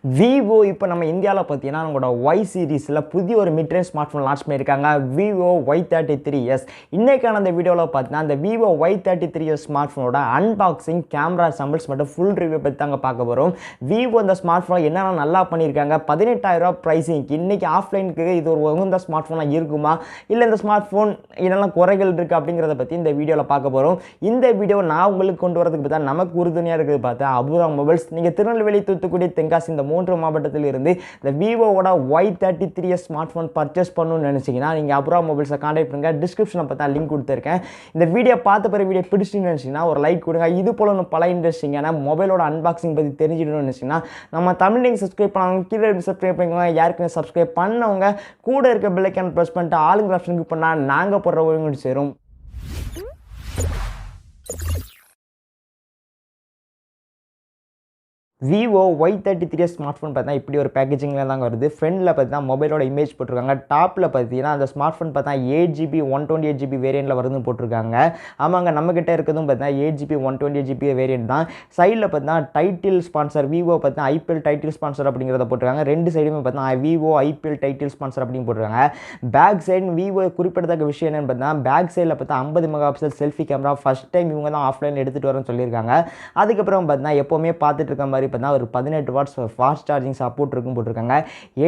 Vivo இப்போ நம்ம இந்தியாவில் பார்த்தீங்கன்னா நம்மளோட Y சீரிஸில் புதிய ஒரு mid range smart phone launch பண்ணியிருக்காங்க Vivo Y33s. இன்னைக்கான அந்த வீடியோவில் பார்த்தீங்கன்னா அந்த Vivo Y33s ஸ்மார்ட் ஃபோனோட அன்பாக்சிங், கேமரா சாம்பிள்ஸ் மற்றும் ஃபுல் ரிவ்யூ பற்றி தாங்க பார்க்க போகிறோம். Vivo இந்த ஸ்மார்ட் ஃபோனை என்னென்ன நல்லா பண்ணியிருக்காங்க, 18,000 ப்ரைஸிங்க்கு இன்றைக்கி ஆஃப்லைனுக்கு இது ஒரு உகந்த ஸ்மார்ட் ஃபோனாக இருக்குமா, இல்லை இந்த ஸ்மார்ட் ஃபோன் என்னெல்லாம் குறைகள் இருக்குது அப்படிங்கிறத பற்றி இந்த வீடியோவில் பார்க்க போகிறோம். இந்த வீடியோ நான் உங்களுக்கு கொண்டு வரதுக்கு பார்த்தா நமக்கு உறுதுணையாக இருக்குது பார்த்தா அபூர்வா மொபைல்ஸ். நீங்கள் திருநெல்வேலி, தூத்துக்குடி, தென்காசி இந்த 3 மாவட்டத்தில் இருந்து இந்த விவோவோட Y33s ஸ்மார்ட் ஃபோன் பர்ச்சேஸ் பண்ணணும்னு நினச்சிங்கன்னா நீங்கள் அபூர்வா மொபைல்ஸை கான்டாக்ட் பண்ணுங்கள். டிஸ்கிரிப்ஷனில் பார்த்தா லிங்க் கொடுத்துருக்கேன். இந்த வீடியோ பார்த்த பிறகு வீடியோ பிடிச்சின்னு நினச்சிங்கன்னா ஒரு லைக் கொடுங்க. இது போல ஒன்று பல இன்ட்ரெஸ்டிங்கான மொபைலோட அன்பாக்சிங் பற்றி தெரிஞ்சுக்கணும்னு நினச்சிங்கன்னா நம்ம தமிழ் நீங்கள் சப்ஸ்கிரைப் பண்ணாங்க, கீழே சப்ஸ்கிரைப் பண்ணிக்கோங்க. யாருக்குமே சப்ஸ்கிரைப் பண்ணவங்க கூட இருக்க பெல் ஐக்கான் ப்ரெஸ் பண்ணிட்டு ஆளுங்கிற ஆப்ஷனுக்கு பண்ணால் நாங்கள் போடுற ஒழுங்கு சேரும். Vivo Y33s ஸ்மார்ட் ஃபோன் பார்த்தா இப்படி ஒரு பேக்கேஜிங்கில் தாங்க வருது. ஃப்ரண்டில் பார்த்தீங்கன்னா மொபைலோட இமேஜ் போட்டிருக்காங்க. டாப்பில் பார்த்தீங்கன்னா அந்த ஸ்மார்ட் ஃபோன் பார்த்தா 8GB 128GB வேரியண்ட்டில் வருதுன்னு போட்டிருக்காங்க. ஆமாங்க, நம்மக்கிட்ட இருக்கிறதும் பார்த்தீங்கன்னா 8GB 128GB வேரியண்ட் தான். சைடில் பார்த்தீங்கன்னா டைட்டில் ஸ்பான்சர் Vivo பார்த்தீங்கன்னா IPL டைட்டில் ஸ்பான்சர் அப்படிங்கிறத போட்டிருக்காங்க. ரெண்டு சைடுமே பார்த்தீங்கன்னா Vivo IPL டைட்டில் ஸ்பான்சர் அப்படின்னு போட்டிருக்காங்க. பேக் சைடு Vivo குறிப்பிடத்தக்க விஷயம் என்னென்னு பார்த்தீங்கன்னா பேக் சைடில் பார்த்தா 50 megapixel selfie camera first time இவங்க தான் ஆஃப்லைன் எடுத்துகிட்டு வரேன்னு சொல்லியிருக்காங்க. அதுக்கப்புறம் பார்த்தீங்கன்னா எப்போவுமே பார்த்துட்டு இருக்க மாதிரி பார்த்தா ஒரு 18 வாட்ஸ் ஃபாஸ்ட் சார்ஜிங் சப்போர்ட் இருக்குன்னு போட்டிருக்காங்க.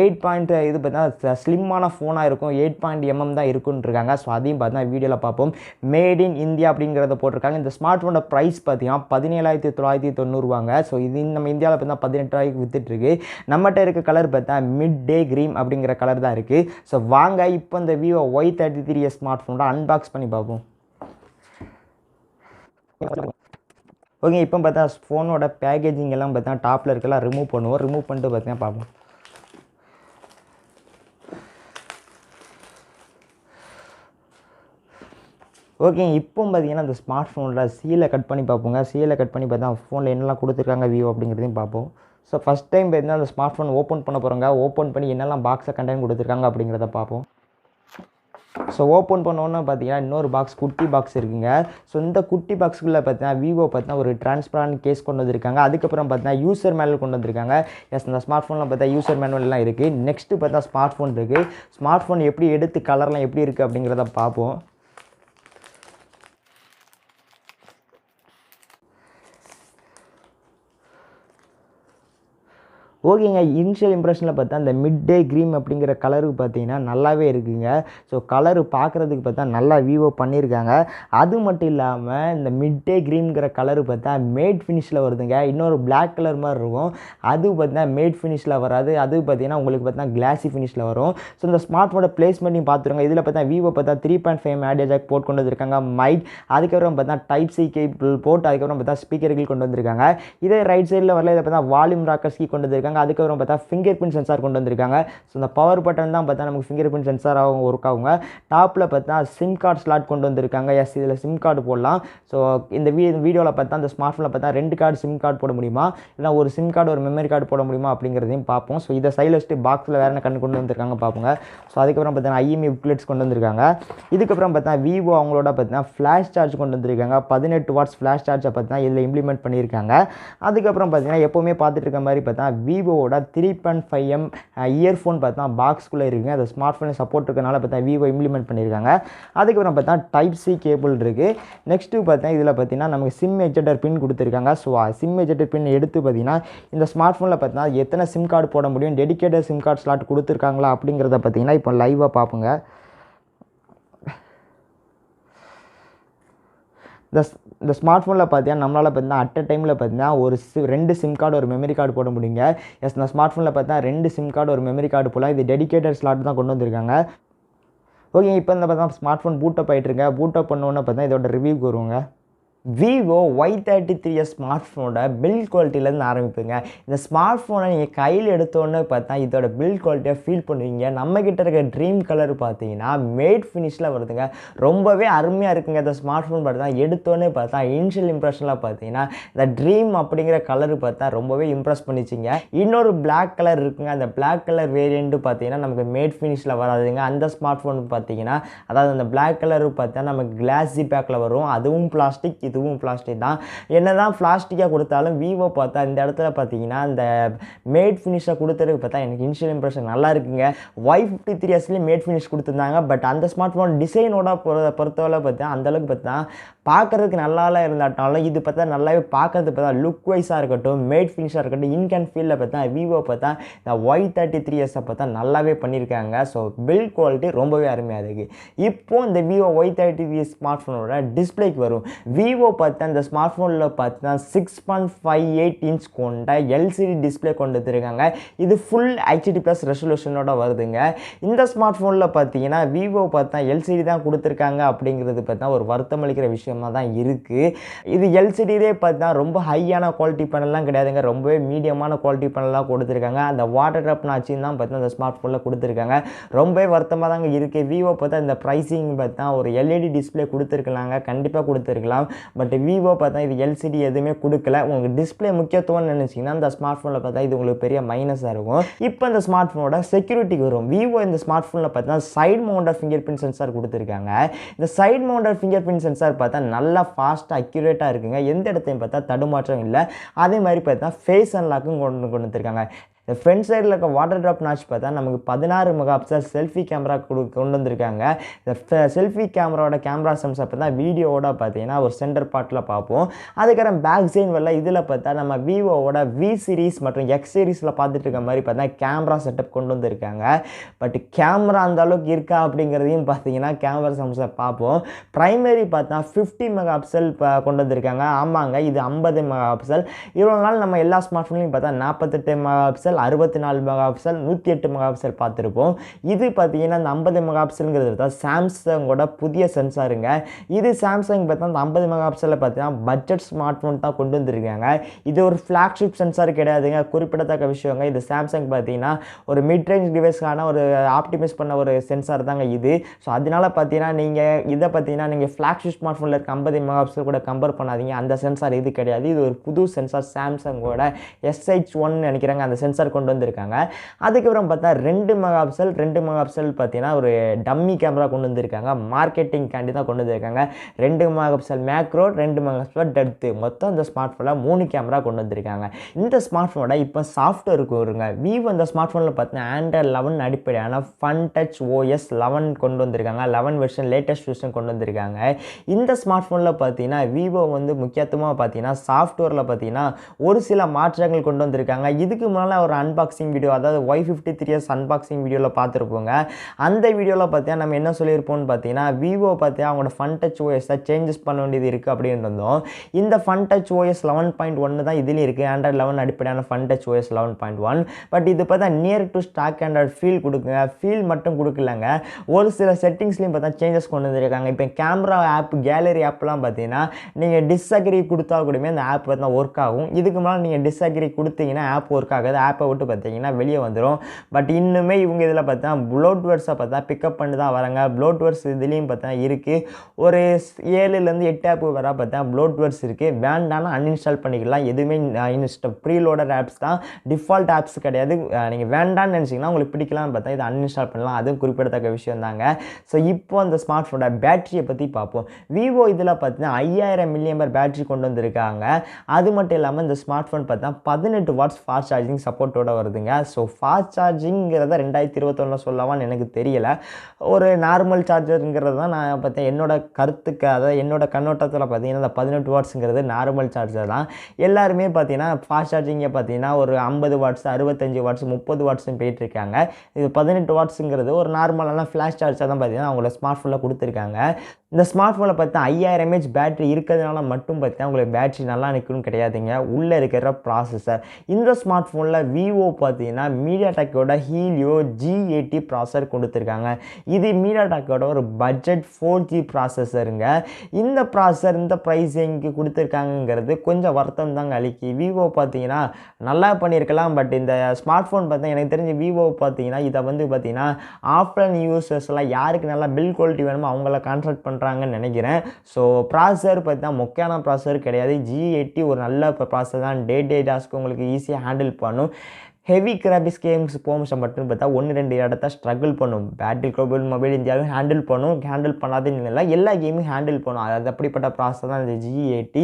8 இது பார்த்தா ஸ்லிம்மான ஃபோனாக இருக்கும், 8.mm தான் இருக்குன்னு இருக்காங்க. ஸோ அதையும் பார்த்தா வீடியோவில் பார்ப்போம். மேட் இன் இந்தியா அப்படிங்கிறத போட்டிருக்காங்க. இந்த ஸ்மார்ட் ஃபோனோட ப்ரைஸ் பார்த்தீங்கன்னா 17,990 ஸோ இது நம்ம இந்தியாவில் பார்த்தா 18,000 வித்துட்ருக்கு. நம்மகிட்ட இருக்க கலர் பார்த்தா மிட் டே க்ரீன் அப்படிங்கிற கலர் தான் இருக்குது. ஸோ வாங்க இப்போ இந்த Vivo Y33s ஸ்மார்ட் ஃபோனோட அன்பாக்ஸ் பண்ணி பார்ப்போம். ஓகே, இப்போ பார்த்தா ஃபோனோட பேக்கேஜிங் எல்லாம் பார்த்தா டாப்பில் இருக்கலாம் ரிமூவ் பண்ணுவோம். ரிமூவ் பண்ணிட்டு பார்த்தீங்கன்னா பார்ப்போம். ஓகே, இப்போ பார்த்தீங்கன்னா இந்த ஸ்மார்ட் ஃபோனோட சீலை கட் பண்ணி பார்ப்போங்க. சீலை கட் பண்ணி பார்த்தா ஃபோனில் என்னெல்லாம் கொடுத்துருக்காங்க Vivo அப்படிங்கிறதையும் பார்ப்போம். ஸோ ஃபஸ்ட் டைம் பார்த்தீங்கன்னா அந்த ஸ்மார்ட் ஃபோன் ஓப்பன் பண்ண போகிறோங்க. ஓப்பன் பண்ணி என்னெல்லாம் பாக்ஸை கண்டென்ட் கொடுத்துருக்காங்க அப்படிங்கிறத பார்ப்போம். ஸோ ஓப்பன் பண்ணோன்னு பார்த்தீங்கன்னா இன்னொரு பாக்ஸ், குட்டி பாக்ஸ் இருக்குங்க. ஸோ இந்த குட்டி பாக்ஸுக்குள்ளே பார்த்தீங்கன்னா Vivo பார்த்தீங்கன்னா ஒரு டிரான்ஸ்பரண்ட் கேஸ் கொண்டு வந்திருக்காங்க. அதுக்கப்புறம் பார்த்தீங்கன்னா யூசர் மேனுவல் கொண்டு வந்திருக்காங்க. எஸ், இந்த ஸ்மார்ட் ஃபோனில் பார்த்தா யூசர் மேனுவல்லாம் இருக்குது. நெக்ஸ்ட்டு பார்த்தா ஸ்மார்ட் ஃபோன் இருக்குது. ஸ்மார்ட் ஃபோன் எப்படி எடுத்து கலர்லாம் எப்படி இருக்குது அப்படிங்கிறத பார்ப்போம். ஓகேங்க, இனிஷியல் இம்ப்ரெஷனில் பார்த்தா இந்த மிட் டே க்ரீன் அப்படிங்கிற கலருக்கு பார்த்தீங்கன்னா நல்லாவே இருக்குங்க. ஸோ கலரு பார்க்குறதுக்கு பார்த்தா நல்லா Vivo பண்ணியிருக்காங்க. அது மட்டும் இல்லாமல் இந்த மிட் டே க்ரீன்கிற கலரு பார்த்தா மேட் ஃபினிஷில் வருதுங்க. இன்னொரு பிளாக் கலர் மாதிரி இருக்கும், அது பார்த்தீங்கன்னா மேட் ஃபினிஷில் வராது. அது பார்த்தீங்கன்னா உங்களுக்கு பார்த்தீங்கன்னா கிளாஸி ஃபினிஷில் வரும். ஸோ இந்த ஸ்மார்ட் ஃபோனோட பிளேஸ்மெண்ட்டையும் பார்த்துருங்க. இதில் பார்த்தா Vivo பார்த்தா 3.5 ஆடியோ ஜாக் போர்ட் கொண்டு வந்திருக்காங்க. மைக், அதுக்கப்புறம் பார்த்தா டைப் சி கேபிள் போர்ட், அதுக்கப்புறம் பார்த்தா ஸ்பீக்கர்கள் கொண்டு வந்திருக்காங்க. இதே ரைட் சைடில் வரல இதை பார்த்தா வால்யூம் ராக்கர்ஸ் கீ கொண்டு வந்திருக்காங்க. அதுக்கப்புறம் பார்த்தா ஃபிங்கர் பிரிண்ட் சென்சார் கொண்டு வந்திருக்காங்க. ஸோ இந்த பவர் பட்டன் தான் பார்த்தா நமக்கு ஃபிங்கர் பிரிண்ட் சென்சாராகவும் ஒர்க் ஆகுங்க. டாப்பில் பார்த்தா சிம் கார்டு ஸ்லாட் கொண்டு வந்திருக்காங்க. எஸ், இதில் சிம் கார்டு போடலாம். ஸோ இந்த வீடியோவில் பார்த்தா அந்த ஸ்மார்ட் ஃபோனில் பார்த்தா 2 கார்டு சிம் கார்டு போட முடியுமா, இல்லை ஒரு சிம் கார்டு ஒரு மெமரி கார்டு போட முடியுமா அப்படிங்கிறதையும் பார்ப்போம். ஸோ இதை சைலஸ்ட்டு பாக்ஸில் வேறு என்ன கொண்டு வந்திருக்காங்க பார்ப்போங்க. ஸோ அதுக்கப்புறம் பார்த்தீங்கன்னா IMEI புக்லெட்ஸ் கொண்டு வந்திருக்காங்க. இதுக்கப்புறம் பார்த்தா Vivo அவங்களோட பார்த்தீங்கன்னா ஃப்ளாஷ் சார்ஜ் கொண்டு வந்திருக்காங்க. 18 வாட்ஸ் ஃப்ளாஷ் சார்ஜை பார்த்தீங்கன்னா இதில் இம்ப்ளிமெண்ட் பண்ணியிருக்காங்க. அதுக்கப்புறம் பார்த்தீங்கன்னா எப்போவுமே பார்த்துட்டு இருக்க மாதிரி பார்த்தா Vivoவோட 3.5mm இயர்ஃபோன் பார்த்தா பாக்ஸ்குள்ளே இருக்குங்க. அது ஸ்மார்ட் ஃபோனை சப்போர்ட் இருக்கனால பார்த்தா Vivo இம்ப்ளிமெண்ட் பண்ணியிருக்காங்க. அதுக்கப்புறம் பார்த்தா டைப் சி கேபிள் இருக்குது. நெக்ஸ்ட்டு பார்த்தா இதில் பார்த்தீங்கன்னா நமக்கு சிம் எஜெக்டர் பின் கொடுத்துருக்காங்க. ஸோ சிம் எஜெக்டர் பின் எடுத்து பார்த்தீங்கன்னா இந்த ஸ்மார்ட் ஃபோனில் பார்த்தீங்கன்னா எத்தனை சிம் கார்டு போட முடியும், டெடிகேட்டட் சிம் கார்டு ஸ்லாட் கொடுத்துருக்காங்களா அப்படிங்கிறத பார்த்தீங்கன்னா இப்போ லைவாக பார்ப்போங்க. இந்த ஸ்மார்ட் ஃபோனில் பார்த்தீங்கன்னா நம்மளால் பார்த்தீங்கன்னா அட் அ டைமில் பார்த்தீங்கன்னா ஒரு 2 சிம் கார்டு ஒரு மெமரி கார்டு போட முடியுங்க. எஸ், இந்த ஸ்மார்ட் ஃபோனில் பார்த்தீங்கன்னா 2 சிம் கார்டு ஒரு மெமரி கார்டு போல் இது டெடிகேட்டட் ஸ்லாட் தான் கொண்டு வந்திருக்காங்க. ஓகே, இப்போ இந்த பார்த்தா ஸ்மார்ட் ஃபோன் பூட்டப் ஆகிட்டுருங்க. பூட்டப் பண்ணோன்னு பார்த்தா இதோட ரிவ்யூக்கு வருவாங்க. Vivo Y33s ஸ்மார்ட் ஃபோனோட பில்ட் குவாலிட்டியிலேருந்து ஆரம்பிப்புங்க. இந்த ஸ்மார்ட் ஃபோனை நீங்கள் கையில் எடுத்தோன்னு பார்த்தா இதோட பில்ட் குவாலிட்டியாக ஃபீல் பண்ணுவீங்க. நம்மக்கிட்ட இருக்க ட்ரீம் கலர் பார்த்தீங்கன்னா மேட் ஃபினிஷில் வருதுங்க. ரொம்பவே அருமையாக இருக்குங்க இந்த ஸ்மார்ட் ஃபோன். பார்த்தா எடுத்தோன்னே பார்த்தா இனிஷியல் இம்ப்ரெஷனில் பார்த்தீங்கன்னா இந்த ட்ரீம் அப்படிங்கிற கலரு பார்த்தா ரொம்பவே இம்ப்ரெஸ் பண்ணிச்சிங்க. இன்னொரு பிளாக் கலர் இருக்குங்க. அந்த பிளாக் கலர் வேரியண்ட்டு பார்த்தீங்கன்னா நமக்கு மேட் ஃபினிஷில் வராதுங்க. அந்த ஸ்மார்ட் ஃபோன் பார்த்தீங்கன்னா அதாவது அந்த பிளாக் கலரு பார்த்தா நமக்கு கிளாஸி பேக்கில் வரும், அதுவும் பிளாஸ்டிக், இதுவும் பிளாஸ்டிக் தான். என்னதான் பிளாஸ்டிக்காக கொடுத்தாலும் விவோ பார்த்தா இந்த இடத்துல பார்த்தீங்கன்னா இந்த மேட் ஃபினிஷை கொடுத்துருக்கு பார்த்தா எனக்கு இனிஷியல் இம்ப்ரெஷன் நல்லா இருக்குங்க. Y53sலேயே மேட் ஃபினிஷ் கொடுத்துருந்தாங்க. பட் அந்த ஸ்மார்ட் ஃபோன் டிசைனோட பொறுத்தவரை பார்த்தா அந்தளவுக்கு பார்த்தா பார்க்குறதுக்கு நல்லாலாம் இருந்தாட்டாலும் இது பார்த்தா நல்லாவே பார்க்குறது பார்த்தா லுக் வைஸாக இருக்கட்டும், மேட் ஃபினிஷாக இருக்கட்டும், இன்க் அண்ட் ஃபீலில் பார்த்தா விவோ பார்த்தா இந்த Y33s பார்த்தா நல்லாவே பண்ணியிருக்காங்க. ஸோ பில்ட் குவாலிட்டி ரொம்பவே அருமையாக இருக்குது. இப்போது இந்த விவோ Y33 ஸ்மார்ட் ஃபோனோட டிஸ்பிளேக்கு வரும். விவோ பார்த்தா இந்த ஸ்மார்ட் ஃபோனில் பார்த்தா 6.58 இன்ச் கொண்ட எல்சிடி டிஸ்பிளே கொண்டு வந்துருக்காங்க. இது ஃபுல் HD+ ரெசல்யூஷனோட வருதுங்க. இந்த ஸ்மார்ட் ஃபோனில் பார்த்தீங்கன்னா விவோ பார்த்தா எல்சிடி தான் கொடுத்துருக்காங்க அப்படிங்கிறது பார்த்தா ஒரு வருத்தம் அளிக்கிற விஷயமாக தான் இருக்குது. இது எல்சிடிலே பார்த்தா ரொம்ப ஹையான குவாலிட்டி பேனல்லாம் கிடையாதுங்க, ரொம்பவே மீடியமான குவாலிட்டி பேனல்லாம் கொடுத்துருக்காங்க. அந்த வாட்டர் ட்ராப் நாச்சின்னு தான் பார்த்தா அந்த ஸ்மார்ட் ஃபோனில் கொடுத்துருக்காங்க. ரொம்பவே வருத்தமாக தாங்க இருக்குது. விவோ பார்த்தா இந்த ப்ரைஸிங் பார்த்தா ஒரு எல்இடி டிஸ்பிளே கொடுத்துருக்கலாங்க, கண்டிப்பாக கொடுத்துருக்கலாம். பட் விவோ பார்த்தா இது எல்சிடி எதுவுமே கொடுக்கல. உங்களுக்கு டிஸ்பிளே முக்கியத்துவம் நினச்சிங்கன்னா இந்த ஸ்மார்ட் ஃபோனில் பார்த்தா இது உங்களுக்கு பெரிய மைனஸாக இருக்கும். இப்போ இந்த ஸ்மார்ட் ஃபோனோட செக்யூரிட்டிக்கு வரும். விவோ இந்த ஸ்மார்ட் ஃபோனில் பார்த்தா side mounted fingerprint sensor கொடுத்துருக்காங்க. இந்த side mounted fingerprint sensor பார்த்தா நல்லா ஃபாஸ்ட்டாக அக்யூரேட்டாக இருக்குங்க. எந்த இடத்தையும் பார்த்தா தடுமாற்றம் இல்லை. அதே மாதிரி பார்த்தா ஃபேஸ் அன்லாக்கும் கொண்டு வந்துருக்காங்க. இந்த ஃப்ரண்ட் சைடில் இருக்க வாட்டர் ட்ராப் நாச் பார்த்தா நமக்கு 16 மெகாபிக்சல் செல்ஃபி கேமரா கொண்டு வந்திருக்காங்க. இந்த செல்ஃபி கேமராவோட கேமரா சென்சார் பார்த்தா வீடியோவோட பார்த்தீங்கன்னா ஒரு சென்டர் பார்ட்டில் பார்ப்போம். அதுக்கப்புறம் பேக் சைன் வரல. இதில் பார்த்தா நம்ம விவோவோட V சீரிஸ் மற்றும் X சீரிஸில் பார்த்துட்டு இருக்க மாதிரி பார்த்தா கேமரா செட்டப் கொண்டு வந்திருக்காங்க. பட் கேமரா அந்த அளவுக்கு இருக்கா அப்படிங்கிறதையும் பார்த்தீங்கன்னா கேமரா சென்சார் பார்ப்போம். ப்ரைமரி பார்த்தா 50 மெகாபிக்சல் கொண்டு வந்திருக்காங்க. ஆமாங்க, இது 50 மெகாபிக்சல். இவ்வளோ நாள் நம்ம எல்லா ஸ்மார்ட் ஃபோன்லையும் பார்த்தா 48 மெகாபிக்சல், 64 மெகாபிக்சல், 108 மெகாபிக்சல் பார்த்துருப்போம். இது பார்த்தீங்கன்னா இந்த 50 மெகாபிக்சலுங்கிறது தான் சாம்சங்கோட புதிய சென்சாருங்க. இது சாம்சங் பார்த்தா அந்த 50 மெகாபிக்சலில் பார்த்தீங்கன்னா பட்ஜெட் ஸ்மார்ட் ஃபோன் தான் கொண்டு வந்திருக்காங்க. இது ஒரு ஃப்ளாக்ஷிப் சென்சார் கிடையாதுங்க, குறிப்பிடத்தக்க விஷயங்க. இது சாம்சங் பார்த்தீங்கன்னா ஒரு மிட் ரேஞ்ச் டிவைஸ்க்கான ஒரு ஆப்டிமைஸ் பண்ண ஒரு சென்சார் தாங்க இது. ஸோ அதனால பார்த்தீங்கன்னா நீங்கள் இதை பார்த்தீங்கன்னா நீங்கள் ஃப்ளாக்ஷிப் ஸ்மார்ட் ஃபோனில் இருக்க 50 மெகாபிக்சல் கூட கம்பேர் பண்ணாதீங்க. அந்த சென்சார் இது கிடையாது. இது ஒரு புது சென்சார், சாம்சங்கோட SH1 நினைக்கிறாங்க அந்த சென்சார் கொண்டு வந்திருக்காங்க. அதுக்கப்புறம் பார்த்தா 2 மெகாபிக்சல் பார்த்தீங்கன்னா ஒரு டம்மி கேமரா கொண்டு வந்திருக்காங்க. மார்க்கெட்டிங் கேண்டி தான் கொண்டு வந்திருக்காங்க. 2 மெகாபிக்சல் மேக்ரோ, 2 மெகாபிக்சல் டெப்த், மொத்தம் இந்த ஸ்மார்ட் ஃபோனில் 3 கேமரா கொண்டு வந்திருக்காங்க. இந்த ஸ்மார்ட் ஃபோனோட இப்போ சாஃப்ட்வேருக்கு வருங்க. விவோ இந்த ஸ்மார்ட் ஃபோனில் பார்த்தீங்கன்னா Android 11 அடிப்படையான ஃபன் டச் OS 11 கொண்டு வந்திருக்காங்க. 11 வெர்ஷன், லேட்டஸ்ட் வெர்ஷன் கொண்டு வந்திருக்காங்க. இந்த ஸ்மார்ட் ஃபோனில் பார்த்தீங்கன்னா விவோ வந்து முக்கியத்துவமாக பார்த்தீங்கன்னா சாஃப்ட்வேரில் பார்த்தீங்கன்னா ஒரு சில மாற்றங்கள் கொண்டு வந்திருக்காங்க. இதுக்கு முன்னால் ஒரு அன்பாக்சிங் வீடியோ, அதாவது Y53s அன்பாக்சிங் வீடியோவில் பார்த்துருப்போங்க. அந்த வீடியோவில் பார்த்தீங்கன்னா நம்ம என்ன சொல்லியிருப்போம்னு பார்த்தீங்கன்னா விவோ பார்த்தீங்கன்னா அவங்களோட ஃபன் டச் OS சேஞ்சஸ் பண்ண வேண்டியது இருக்குது அப்படின்னு இருந்தோம். இந்த ஃபன் டச் OS 11.1 தான் இதுலேயும் இருக்குது. Android 11 அடிப்படையான ஃபன் டச் OS 11.1. பட் இது பார்த்தா near to stock android feel கொடுக்குங்க. ஃபீல் மட்டும் கொடுக்கலங்க, ஒரு சில செட்டிங்ஸ்லையும் பார்த்தா சேஞ்சஸ் கொண்டு வந்திருக்காங்க. இப்போ கேமரா ஆப், கேலரி ஆப்லாம் பார்த்தீங்கன்னா நீங்கள் டிஸ்அக்ரி கொடுத்தா கூடமே அந்த ஆப் பார்த்தா ஒர்க் ஆகும். இதுக்கு முன்னாடி நீங்கள் டிஸ்அக்ரி கொடுத்தீங்கன்னா ஆப் ஒர்க் ஆகாது. ஆப்பை விட்டு பார்த்தீங்கன்னா வெளியே வந்துடும். பட் இன்னுமே இவங்க இதில் பார்த்தா ப்ளோட்வேர்ஸை பார்த்தா பிக்கப் பண்ணி தான் வராங்க. ப்ளோட்வேர்ஸ் இதுலேயும் பார்த்தா இருக்குது. ஒரு 7லேருந்து 8 ஆப் வர பார்த்தா ப்ளோட்வேர்ஸ் இருக்குது. வேண்டானா அன்இன்ஸ்டால் பண்ணிக்கலாம். எதுவுமே ப்ரீலோடட் ஆப்ஸ் தான், டிஃபால்ட் ஆப்ஸ் கிடையாது. நீங்கள் வேண்டான்னு நினச்சிங்கன்னா உங்களுக்கு பிடிக்கலாம்னு பார்த்தா இதை அன்இன்ஸ்டால் பண்ணலாம். அதுவும் குறிப்பிடத்தக்க விஷயம் தாங்க. ஸோ இப்போ அந்த ஸ்மார்ட் ஃபோனோட பேட்டரியை பற்றி பார்ப்போம். விவோ இதில் பார்த்தீங்கன்னா 5000 mAh பேட்டரி கொண்டு வந்திருக்காங்க. அது மட்டும் இல்லாமல் இந்த ஸ்மார்ட் ஃபோன் பார்த்தா 18 வாட்ஸ் ஃபாஸ்ட் சார்ஜிங் சப்போர்ட்டோட வருதுங்க. ஸோ ஃபாஸ்ட் சார்ஜிங்கிறத 2021 சொல்லவான்னு எனக்கு தெரியல. ஒரு நார்மல் சார்ஜருங்கிறது தான் நான் பார்த்தேன். என்னோட கருத்துக்கு, அதாவது என்னோட கண்ணோட்டத்தில் பார்த்தீங்கன்னா இந்த 18 வாட்ஸுங்கிறது நார்மல் சார்ஜர் தான். எல்லாருமே பார்த்தீங்கன்னா ஃபாஸ்ட் சார்ஜிங்கை பார்த்தீங்கன்னா ஒரு 50 வாட்ஸ், 65 வாட்ஸ், 30 வாட்ஸும் போயிட்டுருக்காங்க. இது 18 வாட்ஸுங்கிறது ஒரு நார்மலான ஃப்ளாஷ் சார்ஜாக தான் பார்த்தீங்கன்னா அவங்களோட ஸ்மார்ட் ஃபோனில் கொடுத்துருக்காங்க. இந்த ஸ்மார்ட் ஃபோனில் பார்த்தா 5000 mAh பேட்டரி இருக்கிறதுனால மட்டும் பார்த்தீங்கன்னா உங்களுக்கு பேட்டரி நல்லா நிற்கணும்னு கிடையாதுங்க. உள்ளே இருக்கிற ப்ராசஸர். இந்த ஸ்மார்ட் ஃபோனில் விவோ பார்த்தீங்கன்னா மீடியாடெக்கோட ஹீலியோ G80 ப்ராசஸர் கொடுத்துருக்காங்க. இது மீடியாடெக்கோட ஒரு பட்ஜெட் 4G ப்ராசஸருங்க. இந்த ப்ராசஸர் இந்த ப்ரைஸிங்க்கு கொடுத்துருக்காங்கிறது கொஞ்சம் வருத்தம் தாங்க அளிக்கி. விவோ பார்த்தீங்கன்னா நல்லா பண்ணியிருக்கலாம். பட் இந்த ஸ்மார்ட் ஃபோன் பார்த்தா எனக்கு தெரிஞ்சு விவோ பார்த்தீங்கன்னா இதை வந்து பார்த்தீங்கன்னா ஆஃப்லைன் யூசர்ஸ்லாம் யாருக்கு நல்லா பில் குவாலிட்டி வேணுமோ அவங்கள கான்சன்ட்ரேட் பண்ணுறாங்கன்னு நினைக்கிறேன். ஸோ ப்ராசஸர் பார்த்தீங்கன்னா மொக்கையான ப்ராசஸர் கிடையாது. G80 ஒரு நல்ல ப்ராசஸர் தான். டே டாஸ்க்கு உங்களுக்கு ஈஸியாக ஹேண்டில் பண்ணும். ஹெவி கிராபிக்ஸ் கேம்ஸ் போகும்போது மட்டும் பார்த்தா 1-2 இடத்த ஸ்ட்ரகிள் பண்ணும். பேட்டில் குளோபல் மொபைல் இந்தியாவும் ஹேண்டில் பண்ணும். ஹேண்டில் பண்ணாதுன்னு இல்லை, எல்லா கேமும் ஹேண்டில் பண்ணும். அது அப்படிப்பட்ட ப்ராசஸ் தான் இந்த G80.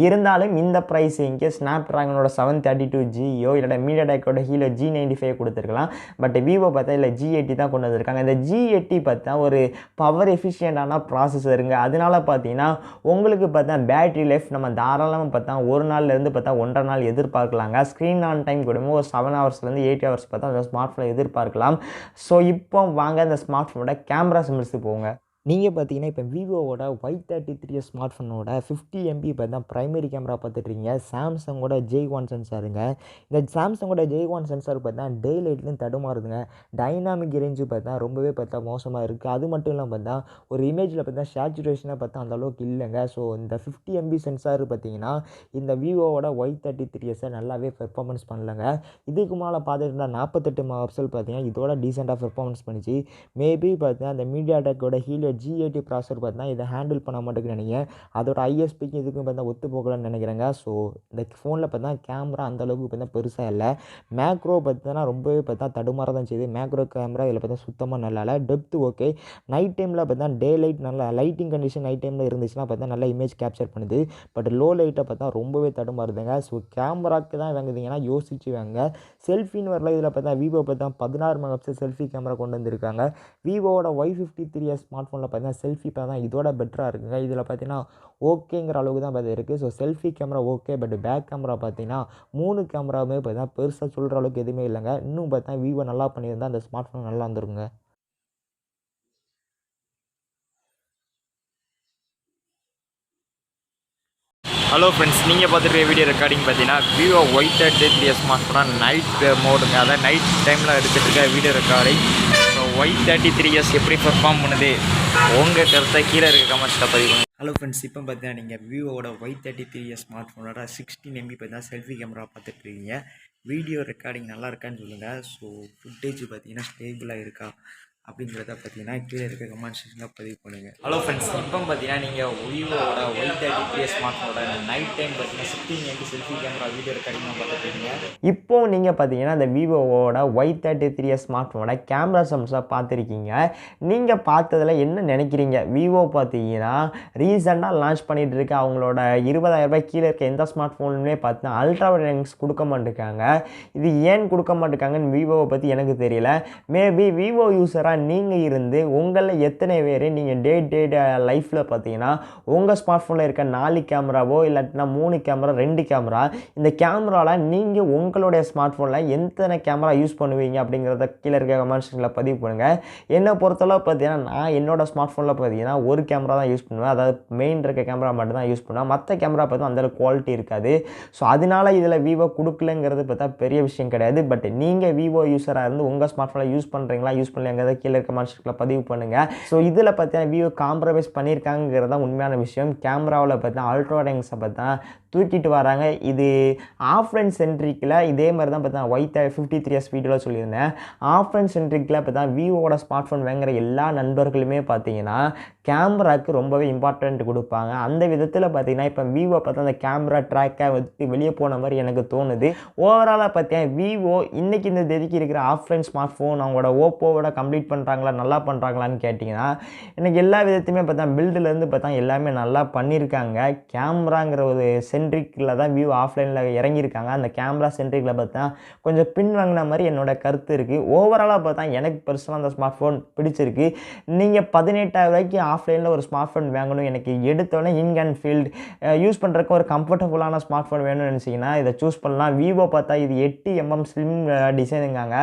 இருந்தாலும் இந்த ப்ரைஸிங்க்கு ஸ்னாப் ட்ராகனோட 732 ஜியோ இல்லைனா மீடியாடெக்கோட ஹீலோ G95 கொடுத்துருக்கலாம். பட் விவோ பார்த்தா இல்லை G80 தான் கொண்டு வந்திருக்காங்க. இந்த G80 பார்த்தா ஒரு பவர் எஃபிஷியண்டான ப்ராசஸருங்க. அதனால பார்த்தீங்கன்னா உங்களுக்கு பார்த்தா பேட்டரி லைஃப் நம்ம தாராளமாக பார்த்தா 1 நாள்லேருந்து பார்த்தா 1.5 நாள் எதிர்பார்க்கலாங்க. ஸ்க்ரீன் ஆன் டைம் கூட ஒரு 7 ஹவர்ஸ்லேருந்து 8 ஹவர்ஸ் பார்த்தா அந்த ஸ்மார்ட் ஃபோனை எதிர்பார்க்கலாம். ஸோ இப்போ வாங்க இந்த ஸ்மார்ட் ஃபோனோட கேமரா சிம்ஸுக்கு போங்க. நீங்கள் பார்த்தீங்கன்னா இப்போ விவோவோட Y33s ஸ்மார்ட் ஃபோனோட 50 MB பார்த்தா ப்ரைமரி கேமரா பார்த்துட்ருக்கீங்க. சாம்சங்கோட J1 சென்சாருங்க. இந்த சாம்சங்கோட J1 சென்சார் பார்த்தா டே லைட்லேயும் தடுமாறுதுங்க. டைனாமிக் ரேஞ்சு பார்த்தா ரொம்பவே பார்த்தா மோசமாக இருக்குது. அது மட்டும் இல்லாமல் பார்த்தா ஒரு இமேஜில் பார்த்தா சேச்சுரேஷனாக பார்த்தா அந்தளவுக்கு இல்லைங்க. ஸோ இந்த 50 MB சென்சார் பார்த்தீங்கன்னா இந்த விவோவோட Y33s நல்லாவே பெர்ஃபார்மன்ஸ் பண்ணலங்க. இதுக்கு மேலே பார்த்துட்டு 48 மெகாபிக்சல் பார்த்தீங்கன்னா இதோட டீசெண்டாக பெர்ஃபார்மன்ஸ் பண்ணிச்சு. மேபி பார்த்தீங்கன்னா அந்த மீடியாடெக்கோட ஹீலோ G80 ப்ராசஸர் பார்த்தீங்கன்னா இதை ஹேண்டில் பண்ண மாட்டேங்குன்னு நினைக்கிறேன். அதோட ஐஎஸ்பிக்கு இதுக்கும் பார்த்தா ஒத்து போகலன்னு நினைக்கிறேங்க. ஸோ இந்த ஃபோனில் பார்த்தா கேமரா அந்தளவுக்கு பார்த்தா பெருசாக இல்லை. மேக்ரோ பார்த்தீங்கன்னா ரொம்பவே பார்த்தா தடுமாற தான் செய்யுது. மேக்ரோ கேமரா இதில் பார்த்தா சுத்தமாக நல்லா இல்லை. Depth okay. நைட் டைமில் பார்த்தா டே லைட் நல்லா லைட்டிங் கண்டிஷன் நைட் டைமில் இருந்துச்சுன்னா பார்த்தா நல்லா இமேஜ் கேப்சர் பண்ணுது. பட் லோ லைட்டை பார்த்தா ரொம்பவே தடுமாறுதுங்க. ஸோ கேமராக்கு தான் வாங்குதுங்கன்னா யோசிச்சு வாங்க. செல்ஃபின்னு வரல. இதில் பார்த்தா விவோ பார்த்தா 16 மெகாபிக்சல் செல்ஃபி கேமரா கொண்டு வந்திருக்காங்க. விவோவோட Y53s ஸ்மார்ட் ஃபோனில் பார்த்தீங்கன்னா செல்ஃபி பார்த்தா இதோட பெட்டராக இருக்குங்க. இதில் பார்த்தீங்கன்னா ஓகேங்கிற அளவுக்கு தான் பார்த்தா இருக்குது. So selfie camera okay. But back camera பார்த்தீங்கன்னா 3 கேமராவுமே பார்த்தீங்கன்னா பெருசாக சொல்கிற அளவுக்கு எதுவுமே இல்லைங்க. இன்னும் பார்த்தா விவோ நல்லா பண்ணியிருந்தால் அந்த ஸ்மார்ட் ஃபோன் நல்லா வந்துருங்க. ஹலோ ஃப்ரெண்ட்ஸ், நீங்கள் பார்த்துட்டு வீடியோ ரெக்கார்டிங் பார்த்தீங்கன்னா விவோ Y33s ஸ்மார்ட் ஃபோனாக நைட் மோடுங்க. அதாவது நைட் டைமில் எடுத்துகிட்டு இருக்க வீடியோ ரெக்கார்டிங். ஸோ Y33s எப்படி பெர்ஃபார்ம் பண்ணுது உங்கள் கருத்தை கீழே இருக்க கமெண்ட்ஸில் பதிவு பண்ணுங்கள். ஹலோ ஃப்ரெண்ட்ஸ், இப்போ பார்த்தீங்கன்னா நீங்கள் விவோவோட Y33s ஸ்மார்ட் ஃபோனோட 16 MB பார்த்தீங்கன்னா செல்ஃபி கேமரா பார்த்துட்ருக்கீங்க. வீடியோ ரெக்கார்டிங் நல்லா இருக்கான்னு சொல்லுங்கள். ஸோ ஃபுட்டேஜ் பார்த்தீங்கன்னா ஸ்டேபிளாக இருக்கா அப்படிங்கிறத பார்த்தீங்கன்னா கீழே இருக்க கமெண்ட் செக்ஷனில் பதிவு பண்ணுங்கள். ஹலோ ஃப்ரெண்ட்ஸ், இப்போ பார்த்தீங்கன்னா நீங்கள் விவோவோட Y33s ஸ்மார்ட் ஃபோனோட நைட் டைம் பார்த்தீங்கன்னா 16 MB selfie camera video recording பார்த்துருக்கீங்க. இப்போ நீங்கள் பார்த்தீங்கன்னா இந்த விவோவோட Y33s ஸ்மார்ட் ஃபோனோட கேமரா சம்ஸாக பார்த்துருக்கீங்க. நீங்கள் பார்த்ததில் என்ன நினைக்கிறீங்க? விவோ பார்த்தீங்கன்னா ரீசெண்டாக லான்ச் பண்ணிகிட்டு இருக்க அவங்களோட 20,000 ரூபாய் கீழே இருக்க எந்த ஸ்மார்ட் ஃபோனுமே பார்த்தீங்கன்னா அல்ட்ரா வைட் லென்ஸ் கொடுக்க மாட்டேங்காங்க. இது ஏன் கொடுக்க மாட்டேங்காங்கன்னு விவோவை பற்றி எனக்கு தெரியல. மேபி விவோ யூஸராக நீங்கள் இருந்து உங்களில் எத்தனை பேர் நீங்கள் டே லைஃப்பில் பார்த்தீங்கன்னா உங்கள் ஸ்மார்ட் ஃபோனில் இருக்க 4 கேமராவோ இல்லாட்டினா 3 கேமரா 2 கேமரா, இந்த கேமராவில் நீங்கள் உங்களுடைய ஸ்மார்ட் ஃபோனில் எத்தனை கேமரா யூஸ் பண்ணுவீங்க அப்படிங்கிறத கீழே இருக்க கமெண்ட் செக்ஷனில் பதிவு பண்ணுங்கள். என்னை பொறுத்தளவு பார்த்தீங்கன்னா நான் என்னோடய ஸ்மார்ட் ஃபோனில் பார்த்தீங்கன்னா ஒரு கேமரா தான் யூஸ் பண்ணுவேன். அதாவது மெயின் இருக்க கேமரா மட்டும் தான் யூஸ் பண்ணுவேன். மற்ற கேமரா பார்த்தா அந்தளவுக்கு குவாலிட்டி இருக்காது. ஸோ அதனால இதில் விவோ கொடுக்கலங்கிறது பார்த்தா பெரிய விஷயம் கிடையாது. பட் நீங்கள் விவோ யூஸராக இருந்து உங்கள் ஸ்மார்ட் ஃபோனில் யூஸ் பண்ணுறீங்களா யூஸ் பண்ணலங்கிறத கீழே இருக்க கமெண்ட் செக்ஷனில் பதிவு பண்ணுங்கள். ஸோ இதில் பார்த்தீங்கன்னா விவோ காம்ப்ரமைஸ் பண்ணியிருக்காங்கிறது தான் உண்மையான விஷயம். கேமராவில் பார்த்தா அல்ட்ரா வைட் பார்த்தா தூக்கிட்டு வராங்க. இது ஆஃப்லைன் சென்ட்ரிக்கில் இதே மாதிரி தான் பார்த்தா Y53s வீடியோவில் சொல்லியிருந்தேன். ஆஃப்லைன் சென்ட்ரிக்கில் பார்த்தா விவோட ஸ்மார்ட் ஃபோன் வாங்குற எல்லா நண்பர்களுமே பார்த்தீங்கன்னா கேமராவுக்கு ரொம்பவே இம்பார்ட்டன்ட் கொடுப்பாங்க. அந்த விதத்தில் பார்த்தீங்கன்னா இப்போ விவோ பார்த்தா அந்த கேமரா ட்ராக்கை வச்சு வெளியே போன மாதிரி எனக்கு தோணுது. ஓவராலாக பார்த்தீங்கன்னா விவோ இன்றைக்கி இந்த தேதிக்கு இருக்கிற ஆஃப்லைன் ஸ்மார்ட் ஃபோன் அவங்களோட ஓப்போவோட கம்ப்ளீட் பண்ணுறாங்களா நல்லா பண்ணுறாங்களான்னு கேட்டிங்கன்னா எனக்கு எல்லா விதத்தையுமே பார்த்தா பில்டுலேருந்து பார்த்தா எல்லாமே நல்லா பண்ணியிருக்காங்க. கேமராங்கிற ஒரு சென்ட்ரிக்கில் தான் விவோ ஆஃப்லைனில் இறங்கியிருக்காங்க. அந்த கேமரா சென்ட்ரிக்கில் பார்த்தா கொஞ்சம் பின் வாங்கின மாதிரி என்னோட கருத்து இருக்குது. ஓவராலாக பார்த்தா எனக்கு பர்சனலாக அந்த ஸ்மார்ட் ஃபோன் பிடிச்சிருக்கு. நீங்கள் 18,000 ரூபாய்க்கு ஆஃப்லைனில் ஒரு ஸ்மார்ட் ஃபோன் வாங்கணும், எனக்கு எடுத்தோடனே இன் அண்ட் ஃபீல்டு யூஸ் பண்ணுறதுக்கு ஒரு கம்ஃபர்டபுளான ஸ்மார்ட் ஃபோன் வேணும்னு நினச்சிங்கன்னா இதை சூஸ் பண்ணலாம். விவோ பார்த்தா இது 8mm ஸ்லிம் டிசைனுங்காங்க.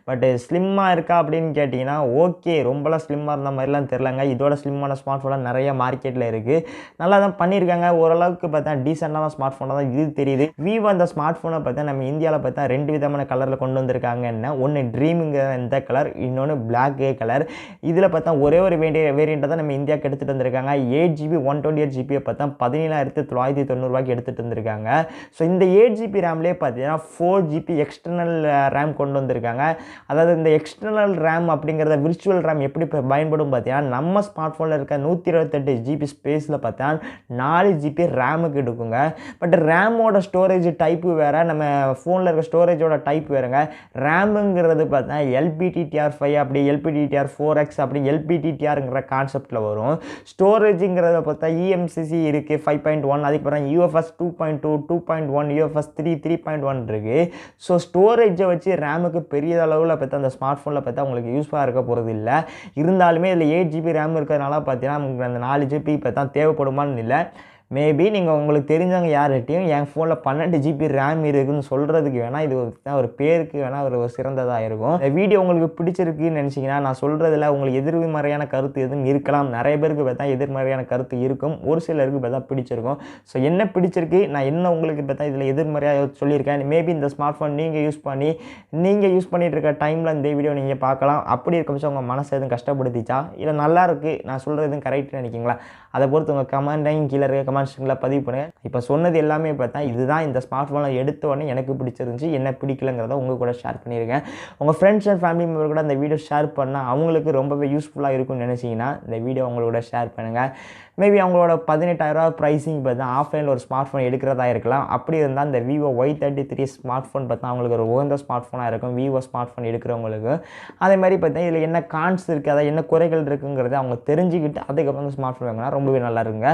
பட் ஸ்லிம்மாக இருக்கா அப்படின்னு கேட்டிங்கன்னா ஓகே, ரொம்பலாம் ஸ்லிம்மாக இருந்த மாதிரிலாம் தெரிலங்க. இதோட ஸ்லிம்மான ஸ்மார்ட் ஃபோனாக நிறைய மார்க்கெட்டில் இருக்குது. நல்லா தான் பண்ணியிருக்காங்க. ஓரளவுக்கு பார்த்தா டீசெண்டான ஸ்மார்ட் ஃபோனாக தான் இது தெரியுது. விவோ அந்த ஸ்மார்ட் ஃபோனை பார்த்தா நம்ம இந்தியாவில் பார்த்தா 2 விதமான கலரில் கொண்டு வந்திருக்காங்கன்னா ஒன்று ட்ரீமுங்கிற இந்த கலர், இன்னொன்று பிளாக் கலர். இதில் பார்த்தா ஒரே ஒரு வேரியண்ட்டை தான் நம்ம இந்தியாவுக்கு எடுத்துகிட்டு வந்திருக்காங்க. 8GB 128GB பார்த்தா 17,990 எடுத்துகிட்டு வந்திருக்காங்க. ஸோ இந்த 8GB ரேம்லேயே பார்த்தீங்கன்னா 4GB எக்ஸ்டர்னல் ரேம் கொண்டு வந்திருக்காங்க. அதாவது இந்த எக்ஸ்டர்னல் ரேம் அப்படிங்கிறத விர்ச்சுவல் ரேம் எப்படி பயன்படும் பார்த்தீங்கன்னா நம்ம ஸ்மார்ட் ஃபோனில் இருக்க 128GB ஸ்பேஸில் பார்த்தா 4GB ரேமுக்கு எடுக்குங்க. பட் ரேமோட ஸ்டோரேஜ் டைப்பு வேறு, நம்ம ஃபோனில் இருக்க ஸ்டோரேஜோட டைப் வேறுங்க. ரேமுங்கிறது பார்த்தா LPDDR5 அப்படி LPDDR4X அப்படி LPDDRங்கிற கான்செப்டில் வரும். ஸ்டோரேஜுங்கிறத பார்த்தா eMCC இருக்குது 5.1, அதுக்கப்புறம் UFS 2.2, 2.1, UFS 3, 3.1 இருக்குது. ஸோ ஸ்டோரேஜை வச்சு ரேமுக்கு பெரிய அளவில் பார்த்தா அந்த ஸ்மார்ட் ஃபோனில் பார்த்தா உங்களுக்கு யூஸ்ஃபுல்லாக இருக்க போகிறது இல்லை. இருந்தாலுமே இதில் 8GB ரேம் இருக்கிறதுனால பார்த்தீங்கன்னா உங்களுக்கு அந்த 4GB பார்த்தா தேவைப்படுமான்னு இல்லை. மேபி நீங்கள் உங்களுக்கு தெரிஞ்சவங்க யார்கிட்டையும் என் ஃபோனில் 12GB ரேம் இருக்குதுன்னு சொல்கிறதுக்கு வேணால் இது ஒரு பேருக்கு வேணால் ஒரு சிறந்ததாக இருக்கும். இந்த வீடியோ உங்களுக்கு பிடிச்சிருக்குன்னு நினச்சிங்கன்னா நான் சொல்கிறதுல உங்களுக்கு எதிர்மறையான கருத்து எதுவும் இருக்கலாம். நிறைய பேருக்கு பார்த்தா எதிர்மறையான கருத்து இருக்கும், ஒரு சிலருக்கு பார்த்தா பிடிச்சிருக்கும். ஸோ என்ன பிடிச்சிருக்கு, நான் என்ன உங்களுக்கு பார்த்தா இதில் எதிர்மறையாக சொல்லியிருக்கேன். மேபி இந்த ஸ்மார்ட் ஃபோன் நீங்கள் யூஸ் பண்ணிகிட்டு இருக்க டைமில் இந்த வீடியோ நீங்கள் பார்க்கலாம். அப்படி இருக்க பட்சம் உங்கள் மனசை எதுவும் கஷ்டப்படுத்திச்சா, இல்லை நல்லா இருக்குது நான் சொல்கிறது எதுவும் கரெக்ட்னு நினைக்கிங்களா, அதை பொறுத்து உங்கள் கமெண்ட்டையும் கீழே இருக்க கமெண்ட்ஸுங்களை பதிவு பண்ணுங்கள். இப்போ சொன்னது எல்லாமே பார்த்தா இதுதான் இந்த ஸ்மார்ட் ஃபோனை எடுத்த உடனே எனக்கு பிடிச்சிருந்துச்சு, என்ன பிடிக்கலங்கிறத உங்கள் கூட ஷேர் பண்ணியிருக்கேன். உங்கள் ஃப்ரெண்ட்ஸ் அண்ட் ஃபேமிலி மெம்பர் கூட இந்த வீடியோ ஷேர் பண்ணால் அவங்களுக்கு ரொம்பவே யூஸ்ஃபுல்லாக இருக்கும்னு நினச்சிங்கன்னா இந்த வீடியோ அவங்களோட ஷேர் பண்ணுங்கள். மேபி அவங்களோட 18,000 ப்ரைஸிங் பார்த்தா ஆஃப்லைனில் ஒரு ஸ்மார்ட் ஃபோன் எடுக்கிறதா இருக்கலாம். அப்படி இருந்தால் இந்த Vivo Y33 ஸ்மார்ட் ஃபோன் பார்த்தா அவங்களுக்கு ஒரு உகந்த ஸ்மார்ட் ஃபோனாக இருக்கும் Vivo ஸ்மார்ட் ஃபோன் எடுக்கிறவங்களுக்கு. அதே மாதிரி பார்த்தா இதில் என்ன கான்ஸ் இருக்குது, அதாவது என்ன குறைகள் இருக்குங்கிறத அவங்க தெரிஞ்சுக்கிட்டு அதுக்கப்புறம் ஸ்மார்ட் ஃபோன் வாங்கினா ரொம்பவே நல்லா இருக்குங்க.